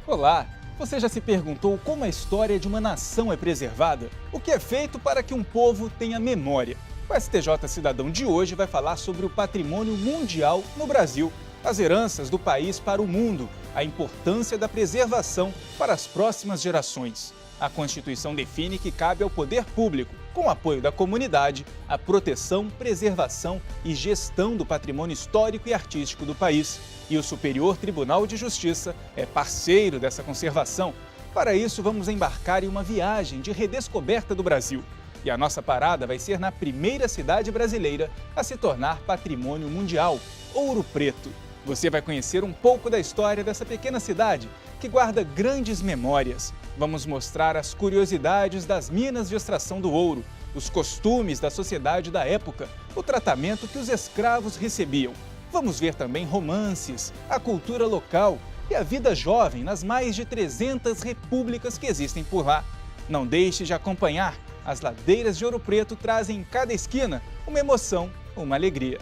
Olá! Você já se perguntou como a história de uma nação é preservada? O que é feito para que um povo tenha memória? O STJ Cidadão de hoje vai falar sobre o patrimônio mundial no Brasil, as heranças do país para o mundo, a importância da preservação para as próximas gerações. A Constituição define que cabe ao poder público, com o apoio da comunidade, a proteção, preservação e gestão do patrimônio histórico e artístico do país. E o Superior Tribunal de Justiça é parceiro dessa conservação. Para isso, vamos embarcar em uma viagem de redescoberta do Brasil. E a nossa parada vai ser na primeira cidade brasileira a se tornar patrimônio mundial, Ouro Preto. Você vai conhecer um pouco da história dessa pequena cidade, que guarda grandes memórias. Vamos mostrar as curiosidades das minas de extração do ouro, os costumes da sociedade da época, o tratamento que os escravos recebiam. Vamos ver também romances, a cultura local e a vida jovem nas mais de 300 repúblicas que existem por lá. Não deixe de acompanhar. As ladeiras de Ouro Preto trazem em cada esquina uma emoção, uma alegria.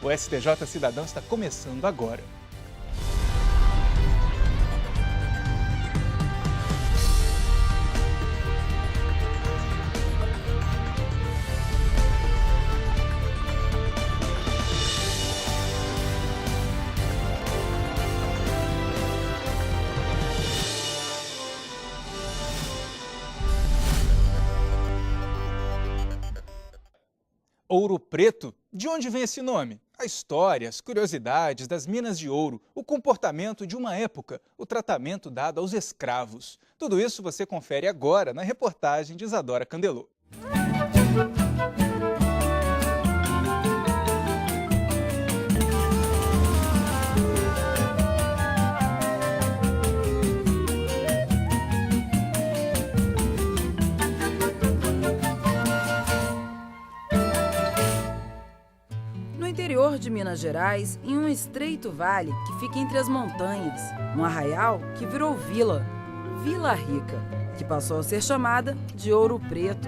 O STJ Cidadão está começando agora. Ouro Preto? De onde vem esse nome? A história, as curiosidades das minas de ouro, o comportamento de uma época, o tratamento dado aos escravos. Tudo isso você confere agora na reportagem de Isadora Candelô. Interior de Minas Gerais, em um estreito vale que fica entre as montanhas, um arraial que virou vila, Vila Rica, que passou a ser chamada de Ouro Preto.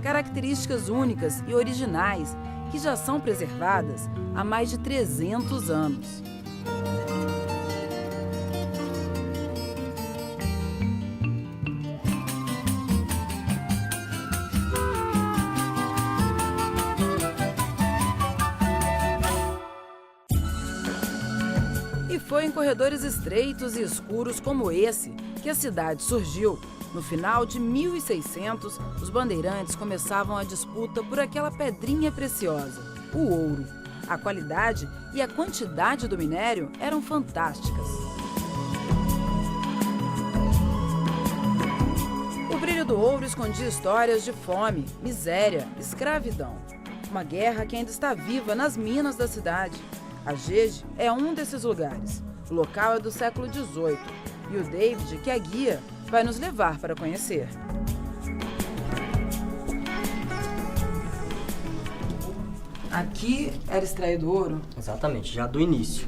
Características únicas e originais que já são preservadas há mais de 300 anos. Foi em corredores estreitos e escuros como esse que a cidade surgiu. No final de 1600, os bandeirantes começavam a disputa por aquela pedrinha preciosa, o ouro. A qualidade e a quantidade do minério eram fantásticas. O brilho do ouro escondia histórias de fome, miséria, escravidão. Uma guerra que ainda está viva nas minas da cidade. A Gege é um desses lugares. O local é do século XVIII e o David, que é guia, vai nos levar para conhecer. Aqui era extraído ouro? Exatamente, já do início.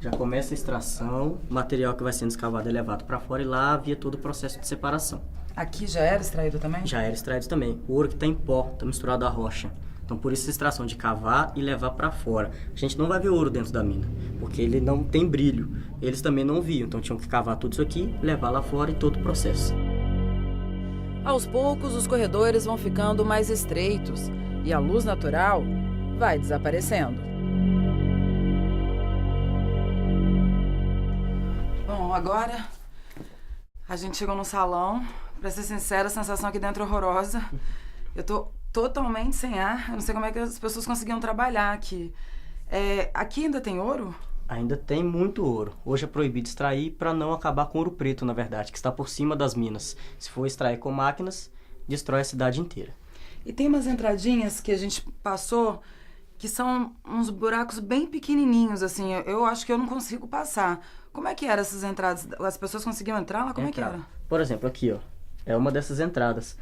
Já começa a extração, o material que vai sendo escavado é levado para fora e lá havia todo o processo de separação. Aqui já era extraído também? Já era extraído também. O ouro que está em pó, está misturado à rocha. Então, por isso a extração de cavar e levar para fora. A gente não vai ver ouro dentro da mina, porque ele não tem brilho. Eles também não viam, então tinham que cavar tudo isso aqui, levar lá fora e todo o processo. Aos poucos, os corredores vão ficando mais estreitos e a luz natural vai desaparecendo. Bom, agora a gente chegou no salão. Pra ser sincera, a sensação aqui dentro é horrorosa. Eu tô totalmente sem ar. Eu não sei como é que as pessoas conseguiam trabalhar aqui. Aqui ainda tem ouro? Ainda tem muito ouro. Hoje é proibido extrair para não acabar com o Ouro Preto, na verdade, que está por cima das minas. Se for extrair com máquinas, destrói a cidade inteira. E tem umas entradinhas que a gente passou que são uns buracos bem pequenininhos, assim. Eu acho que eu não consigo passar. Como é que eram essas entradas? As pessoas conseguiam entrar lá? Como é que era? Por exemplo, aqui, ó, é uma dessas entradas.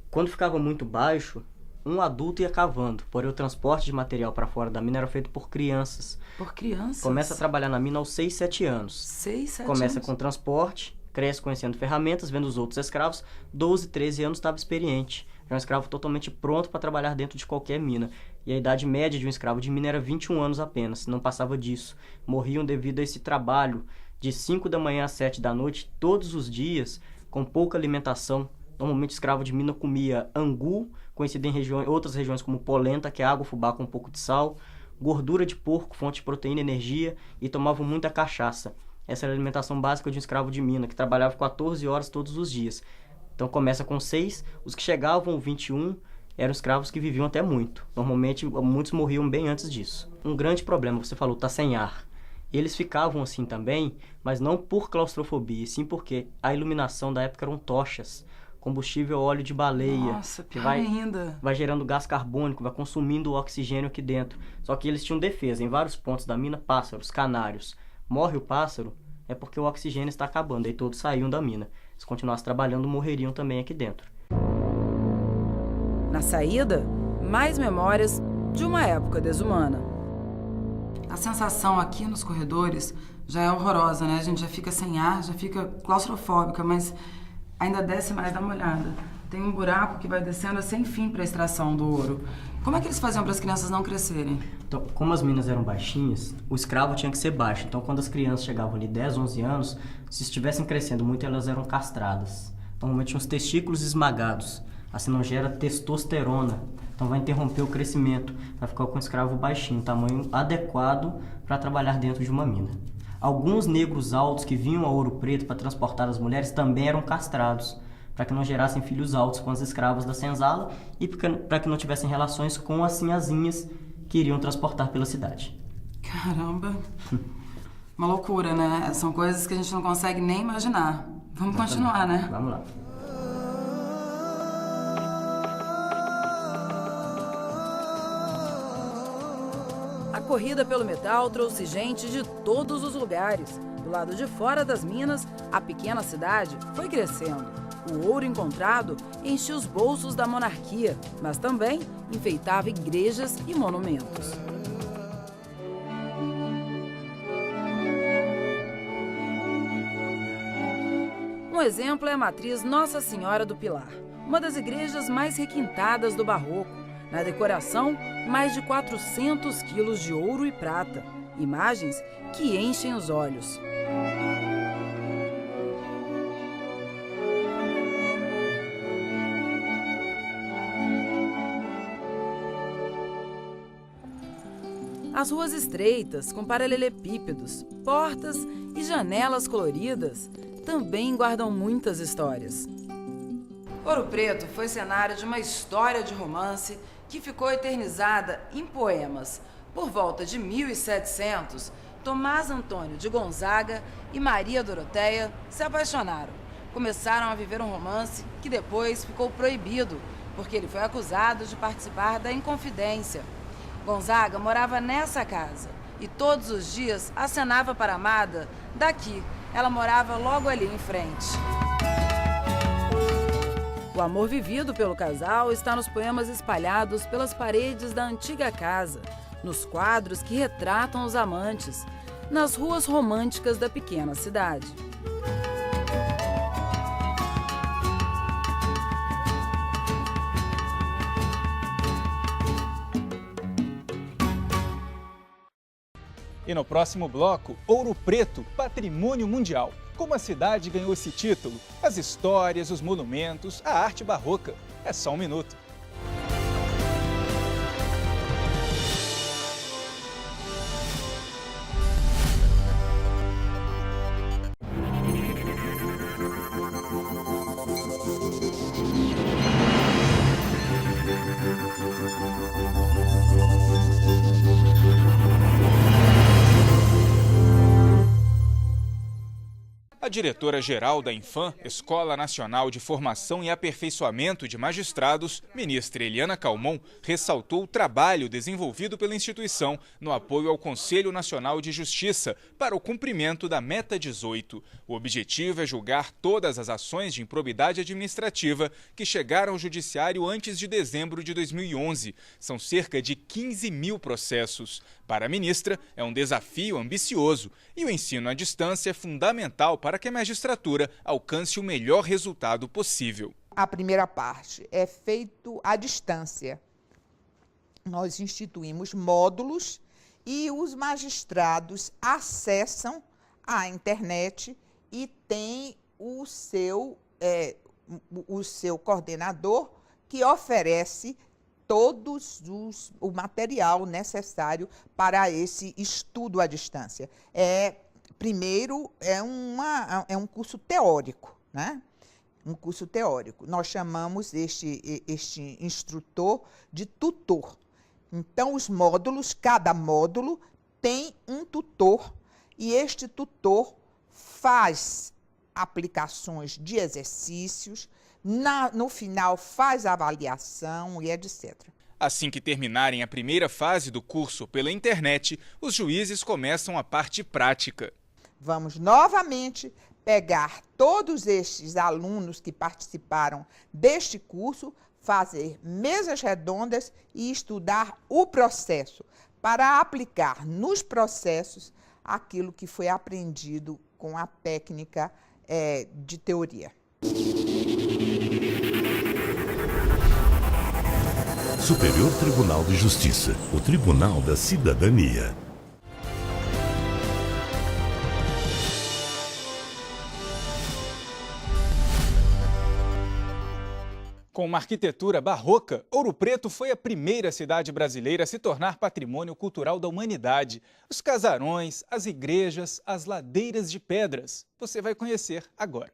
Quando ficava muito baixo, um adulto ia cavando, porém o transporte de material para fora da mina era feito por crianças. Por crianças? Começa a trabalhar na mina aos 6, 7 anos. 6, 7 Começa anos? com transporte, cresce conhecendo ferramentas, vendo os outros escravos. 12, 13 anos estava experiente. Já um escravo totalmente pronto para trabalhar dentro de qualquer mina. E a idade média de um escravo de mina era 21 anos apenas, não passava disso. Morriam devido a esse trabalho de 5 da manhã às 7 da noite, todos os dias, com pouca alimentação. Normalmente o escravo de mina comia angu, conhecido em outras regiões como polenta, que é água, fubá com um pouco de sal, gordura de porco, fonte de proteína e energia, e tomavam muita cachaça. Essa era a alimentação básica de um escravo de mina, que trabalhava 14 horas todos os dias. Então começa com 6, os que chegavam 21 eram escravos que viviam até muito. Normalmente muitos morriam bem antes disso. Um grande problema, você falou, tá sem ar. Eles ficavam assim também, mas não por claustrofobia, sim porque a iluminação da época eram tochas. Combustível óleo de baleia. Nossa, que ainda. vai gerando gás carbônico, vai consumindo o oxigênio aqui dentro. Só que eles tinham defesa. Em vários pontos da mina, pássaros, canários. Morre o pássaro, é porque o oxigênio está acabando. Aí todos saíam da mina. Se continuassem trabalhando, morreriam também aqui dentro. Na saída, mais memórias de uma época desumana. A sensação aqui nos corredores já é horrorosa, né? A gente já fica sem ar, já fica claustrofóbica, mas ainda desce mais, dá uma olhada. Tem um buraco que vai descendo sem fim para a extração do ouro. Como é que eles faziam para as crianças não crescerem? Então, como as minas eram baixinhas, o escravo tinha que ser baixo. Então, quando as crianças chegavam ali 10, 11 anos, se estivessem crescendo muito, elas eram castradas. Normalmente tinham os testículos esmagados. Assim não gera testosterona. Então vai interromper o crescimento. Vai ficar com o escravo baixinho, tamanho adequado para trabalhar dentro de uma mina. Alguns negros altos que vinham a Ouro Preto para transportar as mulheres também eram castrados, para que não gerassem filhos altos com as escravas da senzala e para que não tivessem relações com as sinhazinhas que iriam transportar pela cidade. Caramba! Uma loucura, né? São coisas que a gente não consegue nem imaginar. Vamos continuar, né? Vamos lá. A corrida pelo metal trouxe gente de todos os lugares. Do lado de fora das minas, a pequena cidade foi crescendo. O ouro encontrado enchia os bolsos da monarquia, mas também enfeitava igrejas e monumentos. Um exemplo é a matriz Nossa Senhora do Pilar, uma das igrejas mais requintadas do Barroco. Na decoração, mais de 400 quilos de ouro e prata. Imagens que enchem os olhos. As ruas estreitas, com paralelepípedos, portas e janelas coloridas, também guardam muitas histórias. Ouro Preto foi cenário de uma história de romance que ficou eternizada em poemas. Por volta de 1700, Tomás Antônio de Gonzaga e Maria Doroteia se apaixonaram. Começaram a viver um romance que depois ficou proibido, porque ele foi acusado de participar da Inconfidência. Gonzaga morava nessa casa e todos os dias acenava para a amada daqui. Ela morava logo ali em frente. O amor vivido pelo casal está nos poemas espalhados pelas paredes da antiga casa, nos quadros que retratam os amantes, nas ruas românticas da pequena cidade. E no próximo bloco, Ouro Preto, Patrimônio Mundial. Como a cidade ganhou esse título? As histórias, os monumentos, a arte barroca. É só um minuto. A diretora-geral da Infam, Escola Nacional de Formação e Aperfeiçoamento de Magistrados, ministra Eliana Calmon, ressaltou o trabalho desenvolvido pela instituição no apoio ao Conselho Nacional de Justiça para o cumprimento da Meta 18. O objetivo é julgar todas as ações de improbidade administrativa que chegaram ao Judiciário antes de dezembro de 2011. São cerca de 15 mil processos. Para a ministra, é um desafio ambicioso e o ensino à distância é fundamental para que a magistratura alcance o melhor resultado possível. A primeira parte é feito à distância. Nós instituímos módulos e os magistrados acessam a internet e tem o seu coordenador que oferece o material necessário para esse estudo à distância. Primeiro, é um curso teórico, né? Um curso teórico. Nós chamamos este instrutor de tutor. Então, cada módulo tem um tutor e este tutor faz aplicações de exercícios, no final faz avaliação e etc. Assim que terminarem a primeira fase do curso pela internet, os juízes começam a parte prática. Vamos novamente pegar todos estes alunos que participaram deste curso, fazer mesas redondas e estudar o processo, para aplicar nos processos aquilo que foi aprendido com a técnica de teoria. Superior Tribunal de Justiça, o Tribunal da Cidadania. Com uma arquitetura barroca, Ouro Preto foi a primeira cidade brasileira a se tornar patrimônio cultural da humanidade. Os casarões, as igrejas, as ladeiras de pedras. Você vai conhecer agora.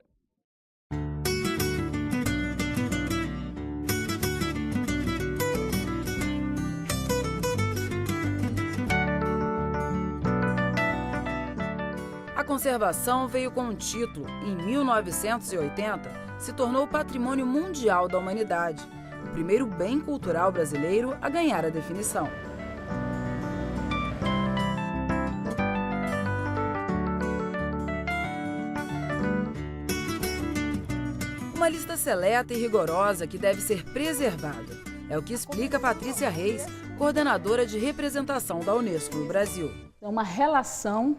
A conservação veio com um título. Em 1980, se tornou Patrimônio Mundial da Humanidade, o primeiro bem cultural brasileiro a ganhar a definição. Uma lista seleta e rigorosa que deve ser preservada. É o que explica Patrícia Reis, coordenadora de representação da Unesco no Brasil. É uma relação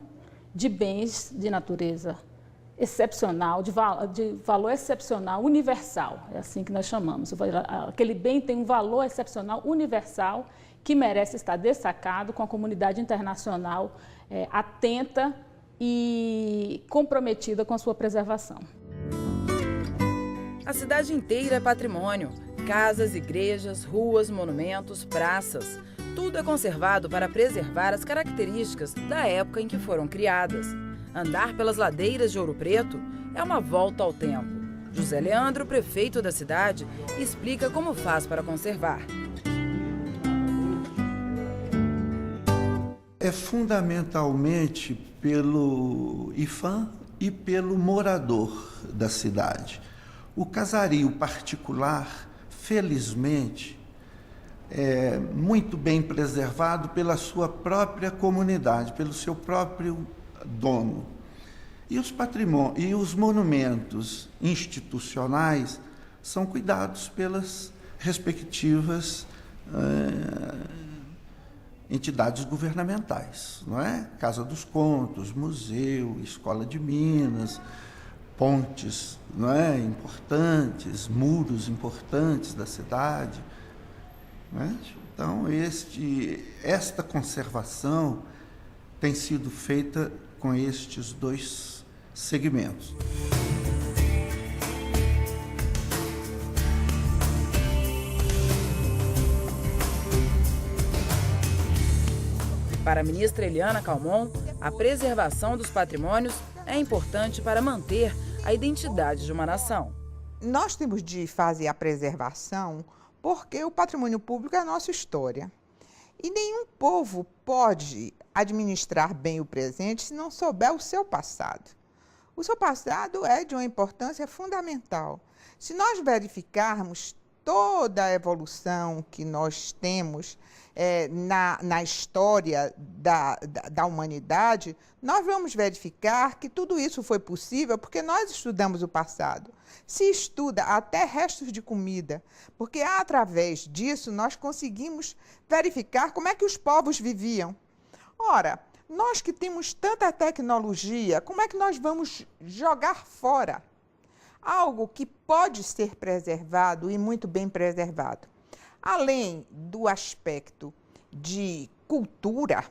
de bens de natureza excepcional, de valor excepcional, universal, é assim que nós chamamos. Aquele bem tem um valor excepcional, universal, que merece estar destacado com a comunidade internacional atenta e comprometida com a sua preservação. A cidade inteira é patrimônio. Casas, igrejas, ruas, monumentos, praças. Tudo é conservado para preservar as características da época em que foram criadas. Andar pelas ladeiras de Ouro Preto é uma volta ao tempo. José Leandro, prefeito da cidade, explica como faz para conservar. É fundamentalmente pelo IFAM e pelo morador da cidade. O casario particular, felizmente, é muito bem preservado pela sua própria comunidade, pelo seu próprio dono. E os monumentos institucionais são cuidados pelas respectivas entidades governamentais, não é? Casa dos Contos, museu, Escola de Minas, pontes, não é? Importantes, muros importantes da cidade, não é? Então, esta conservação tem sido feita com estes dois segmentos. Para a ministra Eliana Calmon, a preservação dos patrimônios é importante para manter a identidade de uma nação. Nós temos de fazer a preservação porque o patrimônio público é a nossa história. E nenhum povo pode administrar bem o presente se não souber o seu passado. O seu passado é de uma importância fundamental. Se nós verificarmos toda a evolução que nós temos na história da humanidade, nós vamos verificar que tudo isso foi possível porque nós estudamos o passado. Se estuda até restos de comida, porque através disso nós conseguimos verificar como é que os povos viviam. Ora, nós que temos tanta tecnologia, como é que nós vamos jogar fora algo que pode ser preservado e muito bem preservado? Além do aspecto de cultura,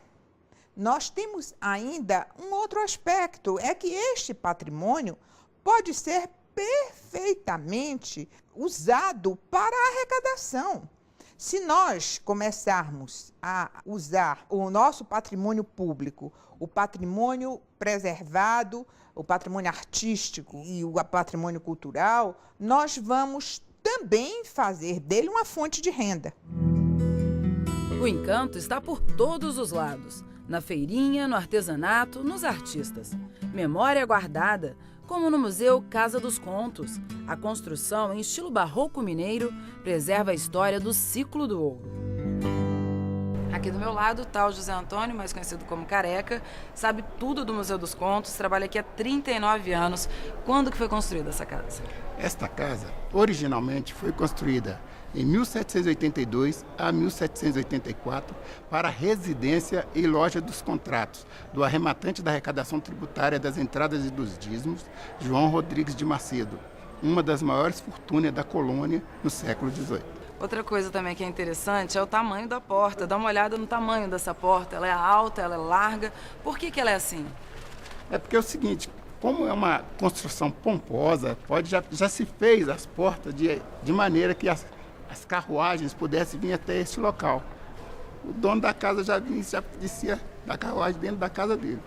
nós temos ainda um outro aspecto, é que este patrimônio pode ser perfeitamente usado para a arrecadação. Se nós começarmos a usar o nosso patrimônio público, o patrimônio preservado, o patrimônio artístico e o patrimônio cultural, nós vamos também fazer dele uma fonte de renda. O encanto está por todos os lados. Na feirinha, no artesanato, nos artistas. Memória guardada, como no Museu Casa dos Contos. A construção em estilo barroco mineiro preserva a história do ciclo do ouro. Aqui do meu lado está o José Antônio, mais conhecido como Careca, sabe tudo do Museu dos Contos, trabalha aqui há 39 anos. Quando que foi construída essa casa? Esta casa, originalmente, foi construída em 1782 a 1784 para residência e loja dos contratos do arrematante da arrecadação tributária das entradas e dos dízimos, João Rodrigues de Macedo, uma das maiores fortunas da colônia no século XVIII. Outra coisa também que é interessante é o tamanho da porta. Dá uma olhada no tamanho dessa porta. Ela é alta, ela é larga. Por que ela é assim? É porque é o seguinte, como é uma construção pomposa, já se fez as portas de maneira que as carruagens pudessem vir até este local. O dono da casa já descia da carruagem dentro da casa dele.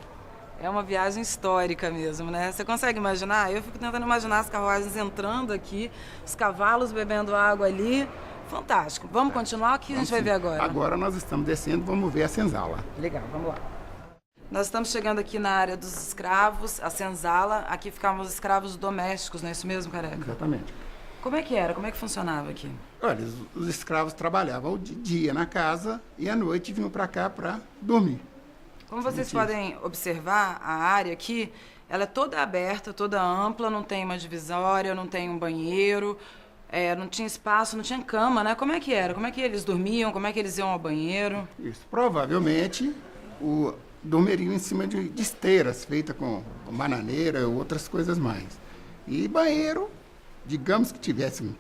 É uma viagem histórica mesmo, né? Você consegue imaginar? Eu fico tentando imaginar as carruagens entrando aqui, os cavalos bebendo água ali. Fantástico. Vamos continuar? O que a gente vai ver agora? Agora nós estamos descendo, vamos ver a senzala. Legal, vamos lá. Nós estamos chegando aqui na área dos escravos, a senzala. Aqui ficavam os escravos domésticos, não é isso mesmo, Careca? Exatamente. Como é que era? Como é que funcionava aqui? Olha, os escravos trabalhavam de dia na casa e à noite vinham para cá para dormir. Como vocês podem observar, a área aqui, ela é toda aberta, toda ampla, não tem uma divisória, não tem um banheiro, não tinha espaço, não tinha cama, né? Como é que era? Como é que eles dormiam? Como é que eles iam ao banheiro? Isso, provavelmente dormiriam em cima de esteiras feitas com bananeira ou outras coisas mais. E banheiro, digamos que tivesse um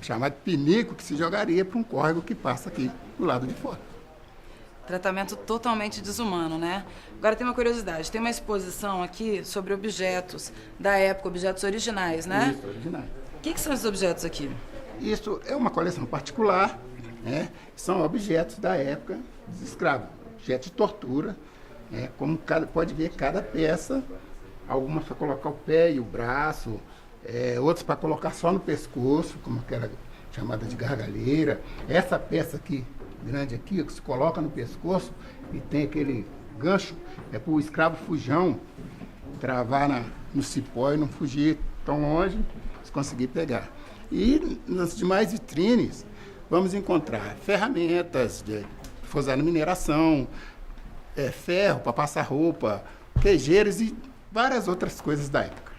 chamado pinico, que se jogaria para um córrego que passa aqui do lado de fora. Tratamento totalmente desumano, né? Agora tem uma curiosidade, tem uma exposição aqui sobre objetos da época, objetos originais, né? Isso, originais. O que são esses objetos aqui? Isso é uma coleção particular, né? São objetos da época dos escravos, objetos de tortura, como pode ver cada peça, algumas para colocar o pé e o braço, outras para colocar só no pescoço, como aquela chamada de gargalheira. Essa peça aqui, grande aqui, que se coloca no pescoço e tem aquele gancho, é para o escravo fujão travar no cipó e não fugir tão longe, se conseguir pegar. E nas demais vitrines vamos encontrar ferramentas de usar mineração, ferro para passar roupa, queijeiros e várias outras coisas da época.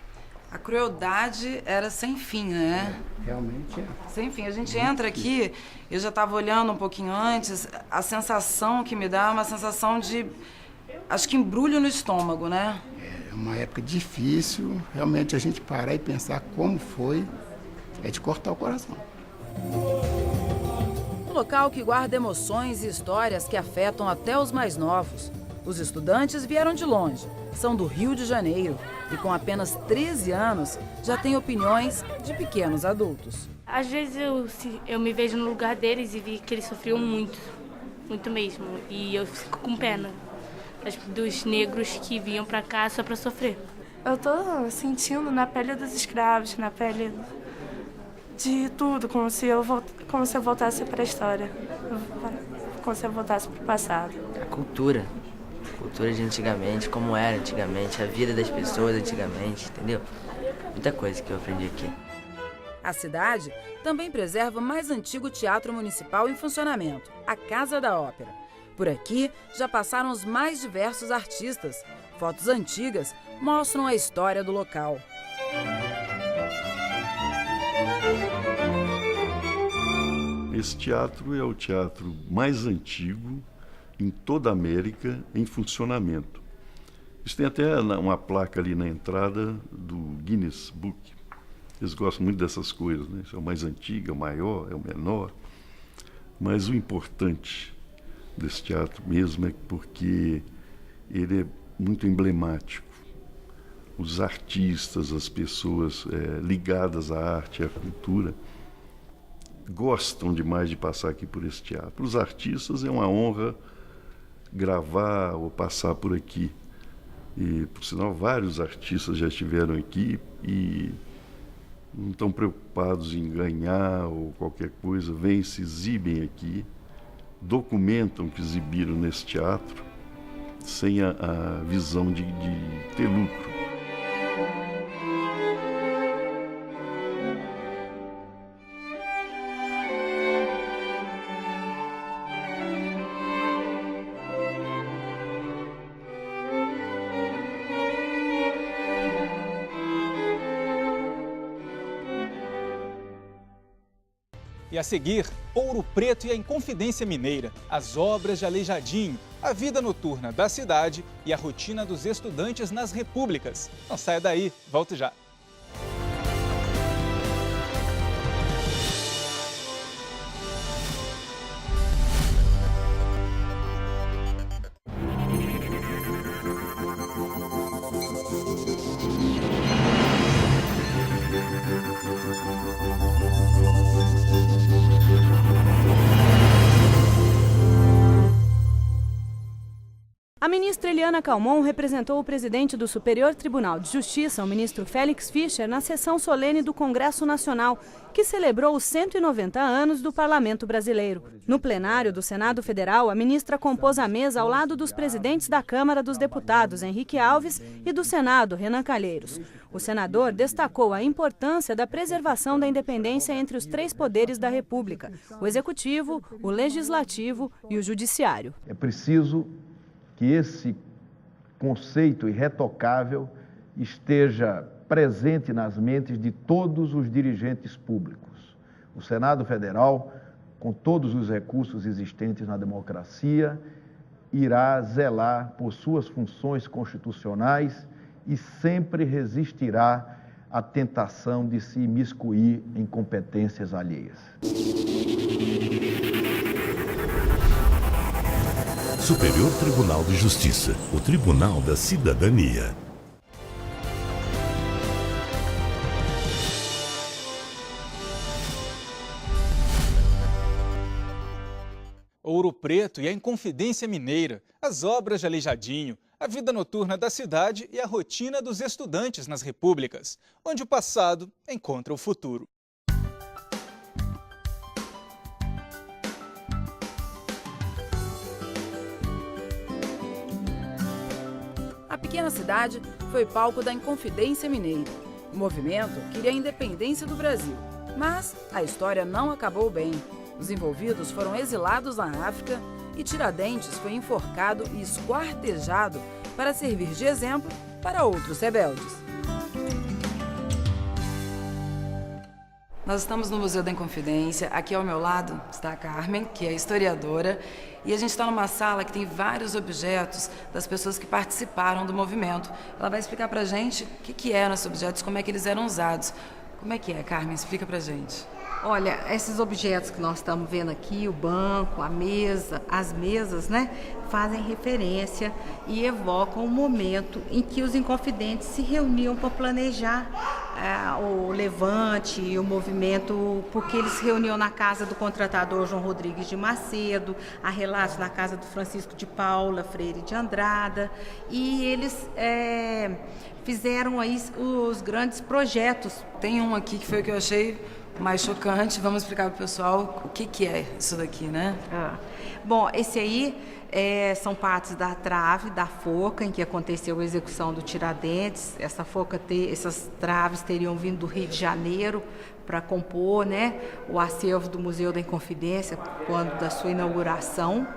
A crueldade era sem fim, né? Realmente é. Sem fim. A gente entra aqui, eu já estava olhando um pouquinho antes, a sensação que me dá é uma sensação de, acho que embrulho no estômago, né? É uma época difícil, realmente a gente parar e pensar como foi, é de cortar o coração. Um local que guarda emoções e histórias que afetam até os mais novos. Os estudantes vieram de longe, são do Rio de Janeiro e com apenas 13 anos já têm opiniões de pequenos adultos. Às vezes eu me vejo no lugar deles e vi que eles sofriam muito, muito mesmo. E eu fico com pena dos negros que vinham para cá só para sofrer. Eu tô sentindo na pele dos escravos, na pele de tudo, como se eu voltasse para a história, como se eu voltasse para o passado. A cultura de antigamente, como era antigamente, a vida das pessoas antigamente, entendeu? Muita coisa que eu aprendi aqui. A cidade também preserva o mais antigo teatro municipal em funcionamento, a Casa da Ópera. Por aqui já passaram os mais diversos artistas. Fotos antigas mostram a história do local. Esse teatro é o teatro mais antigo em toda a América em funcionamento. Isso tem até uma placa ali na entrada do Guinness Book. Eles gostam muito dessas coisas, né? Isso é o mais antigo, é o maior, é o menor. Mas o importante desse teatro mesmo é porque ele é muito emblemático. Os artistas, as pessoas ligadas à arte e à cultura gostam demais de passar aqui por esse teatro. Para os artistas é uma honra gravar ou passar por aqui. E, por sinal, vários artistas já estiveram aqui e não estão preocupados em ganhar ou qualquer coisa, vêm, se exibem aqui, documentam que exibiram nesse teatro, sem a visão de ter lucro. E a seguir, Ouro Preto e a Inconfidência Mineira, as obras de Aleijadinho, a vida noturna da cidade e a rotina dos estudantes nas repúblicas. Não saia daí, volto já. A ministra Eliana Calmon representou o presidente do Superior Tribunal de Justiça, o ministro Félix Fischer, na sessão solene do Congresso Nacional, que celebrou os 190 anos do Parlamento Brasileiro. No plenário do Senado Federal, a ministra compôs a mesa ao lado dos presidentes da Câmara dos Deputados, Henrique Alves, e do Senado, Renan Calheiros. O senador destacou a importância da preservação da independência entre os três poderes da República: o Executivo, o Legislativo e o Judiciário. É preciso que esse conceito irretocável esteja presente nas mentes de todos os dirigentes públicos. O Senado Federal, com todos os recursos existentes na democracia, irá zelar por suas funções constitucionais e sempre resistirá à tentação de se imiscuir em competências alheias. Superior Tribunal de Justiça, o Tribunal da Cidadania. Ouro Preto e a Inconfidência Mineira, as obras de Aleijadinho, a vida noturna da cidade e a rotina dos estudantes nas repúblicas, onde o passado encontra o futuro. A pequena cidade foi palco da Inconfidência Mineira. O movimento queria a independência do Brasil, mas a história não acabou bem. Os envolvidos foram exilados na África e Tiradentes foi enforcado e esquartejado para servir de exemplo para outros rebeldes. Nós estamos no Museu da Inconfidência. Aqui ao meu lado está a Carmen, que é historiadora, e a gente está numa sala que tem vários objetos das pessoas que participaram do movimento. Ela vai explicar pra gente o que eram esses objetos, como é que eles eram usados. Como é que é, Carmen? Explica pra gente. Olha, esses objetos que nós estamos vendo aqui, o banco, a mesa, as mesas, né, fazem referência e evocam o momento em que os inconfidentes se reuniam para planejar o levante e o movimento, porque eles se reuniam na casa do contratador João Rodrigues de Macedo, há relatos na casa do Francisco de Paula, Freire de Andrada, e eles fizeram aí os grandes projetos. Tem um aqui que foi o que eu achei mais chocante. Vamos explicar para o pessoal o que é isso daqui, né? Bom, esse aí são partes da trave, da forca em que aconteceu a execução do Tiradentes. Essa forca, essas traves teriam vindo do Rio de Janeiro para compor, né, o acervo do Museu da Inconfidência quando da sua inauguração.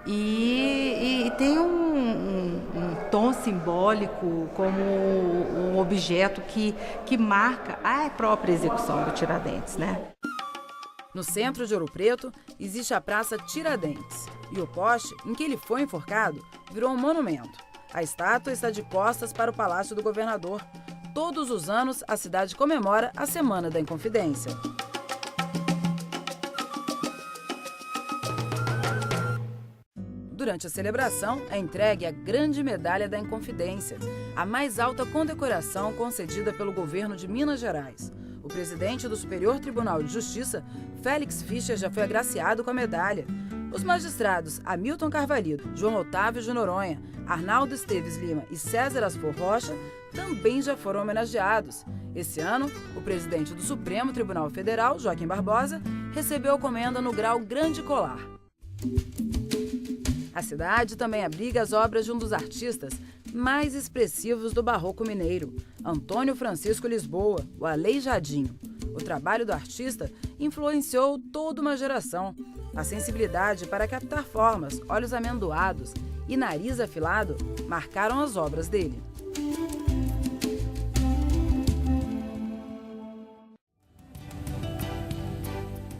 E tem um tom simbólico como um objeto que marca a própria execução do Tiradentes, né? No centro de Ouro Preto existe a Praça Tiradentes e o poste em que ele foi enforcado virou um monumento. A estátua está de costas para o Palácio do Governador. Todos os anos a cidade comemora a Semana da Inconfidência. durante a celebração, é entregue a Grande Medalha da Inconfidência, a mais alta condecoração concedida pelo governo de Minas Gerais. O presidente do Superior Tribunal de Justiça, Félix Fischer, já foi agraciado com a medalha. Os magistrados Hamilton Carvalho, João Otávio de Noronha, Arnaldo Esteves Lima e César Asfor Rocha também já foram homenageados. Esse ano, o presidente do Supremo Tribunal Federal, Joaquim Barbosa, recebeu a comenda no grau Grande Colar. A cidade também abriga as obras de um dos artistas mais expressivos do barroco mineiro, Antônio Francisco Lisboa, o Aleijadinho. O trabalho do artista influenciou toda uma geração. A sensibilidade para captar formas, olhos amendoados e nariz afilado marcaram as obras dele.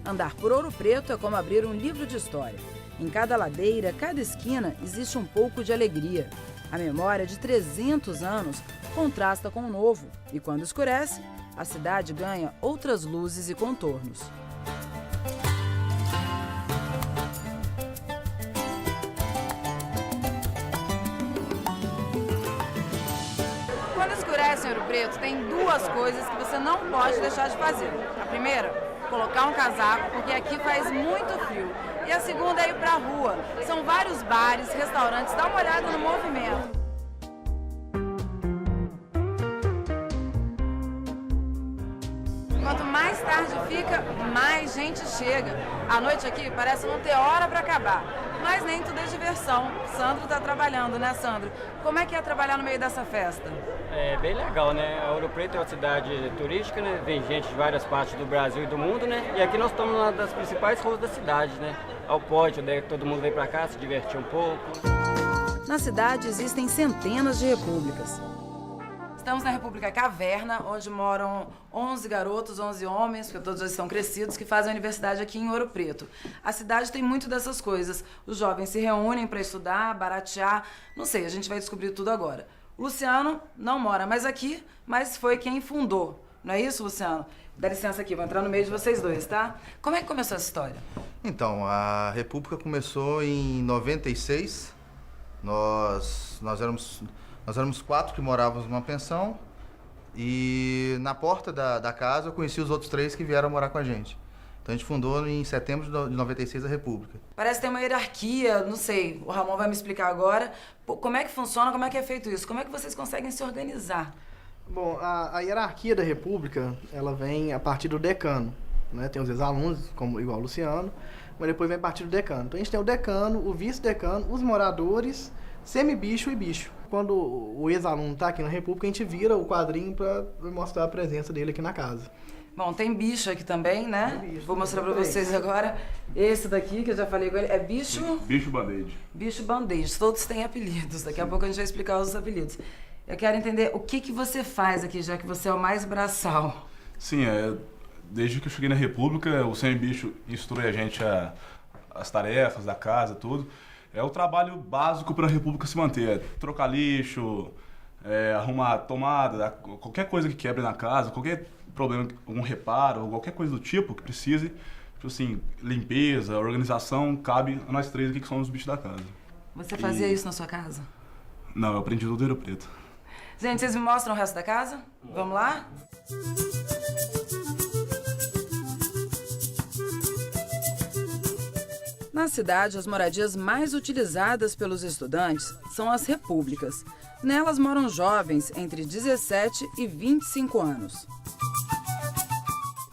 Andar por Ouro Preto é como abrir um livro de história. Em cada ladeira, cada esquina, existe um pouco de alegria. A memória de 300 anos contrasta com o novo, e quando escurece, a cidade ganha outras luzes e contornos. Quando escurece em Ouro Preto, tem duas coisas que você não pode deixar de fazer. A primeira, colocar um casaco, porque aqui faz muito frio. E a segunda é ir pra rua. São vários bares, restaurantes, dá uma olhada no movimento. Quanto mais tarde fica, mais gente chega. A noite aqui parece não ter hora para acabar. Mas nem tudo é diversão. Sandro tá trabalhando, né, Sandro? Como é que é trabalhar no meio dessa festa? É bem legal, né? A Ouro Preto é uma cidade turística, né? Vem gente de várias partes do Brasil e do mundo, né? E aqui nós estamos numa das principais ruas da cidade, né? Ao pódio, né? Todo mundo vem para cá se divertir um pouco. Na cidade existem centenas de repúblicas. Estamos na República Caverna, onde moram 11 garotos, 11 homens, porque todos eles estão crescidos, que fazem a universidade aqui em Ouro Preto. A cidade tem muito dessas coisas. Os jovens se reúnem para estudar, baratear, não sei, a gente vai descobrir tudo agora. O Luciano não mora mais aqui, mas foi quem fundou. Não é isso, Luciano? Dá licença aqui, vou entrar no meio de vocês dois, tá? Como é que começou essa história? Então, a República começou em 96. Nós éramos 4 que morávamos numa pensão e na porta da casa eu conheci os outros 3 que vieram morar com a gente. Então a gente fundou em setembro de 96 a República. Parece ter uma hierarquia, não sei, o Ramon vai me explicar agora. Como é que funciona, como é que é feito isso? Como é que vocês conseguem se organizar? Bom, a hierarquia da República, ela vem a partir do decano, né? Tem os ex-alunos, como igual o Luciano, mas depois vem a partir do decano. Então a gente tem o decano, o vice-decano, os moradores, semi-bicho e bicho. Quando o ex-aluno está aqui na República, a gente vira o quadrinho para mostrar a presença dele aqui na casa. Bom, tem bicho aqui também, né? Vou mostrar para vocês agora. Esse daqui, que eu já falei com ele, é bicho... Bicho Band-Aid. Bicho Band-Aid. Todos têm apelidos. Daqui a pouco a gente vai explicar os apelidos. Eu quero entender o que você faz aqui, já que você é o mais braçal. Sim, desde que eu cheguei na República, o Sem-Bicho instrui a gente as tarefas da casa, tudo. É o trabalho básico para a República se manter. Trocar lixo, arrumar tomada, qualquer coisa que quebre na casa, qualquer problema, algum reparo, ou qualquer coisa do tipo que precise, tipo assim, limpeza, organização, cabe a nós 3 aqui que somos os bichos da casa. Você fazia isso na sua casa? Não, eu aprendi tudo do Ouro Preto. Gente, vocês me mostram o resto da casa? Vamos lá? Na cidade, as moradias mais utilizadas pelos estudantes são as repúblicas. Nelas moram jovens entre 17 e 25 anos.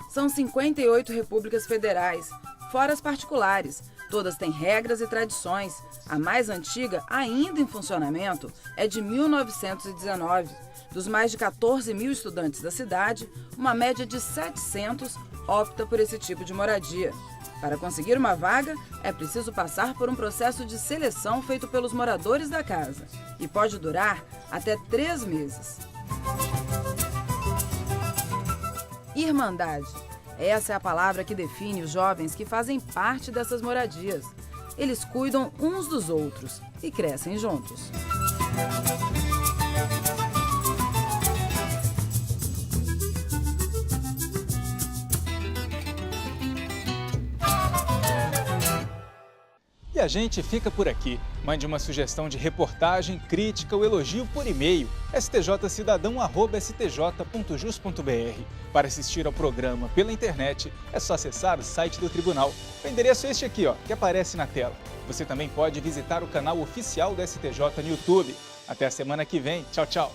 São 58 repúblicas federais, fora as particulares. Todas têm regras e tradições. A mais antiga, ainda em funcionamento, é de 1919. Dos mais de 14 mil estudantes da cidade, uma média de 700 opta por esse tipo de moradia. Para conseguir uma vaga, é preciso passar por um processo de seleção feito pelos moradores da casa. E pode durar até 3 meses. Irmandade. Essa é a palavra que define os jovens que fazem parte dessas moradias. Eles cuidam uns dos outros e crescem juntos. E a gente fica por aqui. Mande uma sugestão de reportagem, crítica ou elogio por e-mail stjcidadão@stj.jus.br. Para assistir ao programa pela internet, é só acessar o site do Tribunal. O endereço é este aqui, que aparece na tela. Você também pode visitar o canal oficial do STJ no YouTube. Até a semana que vem. Tchau, tchau.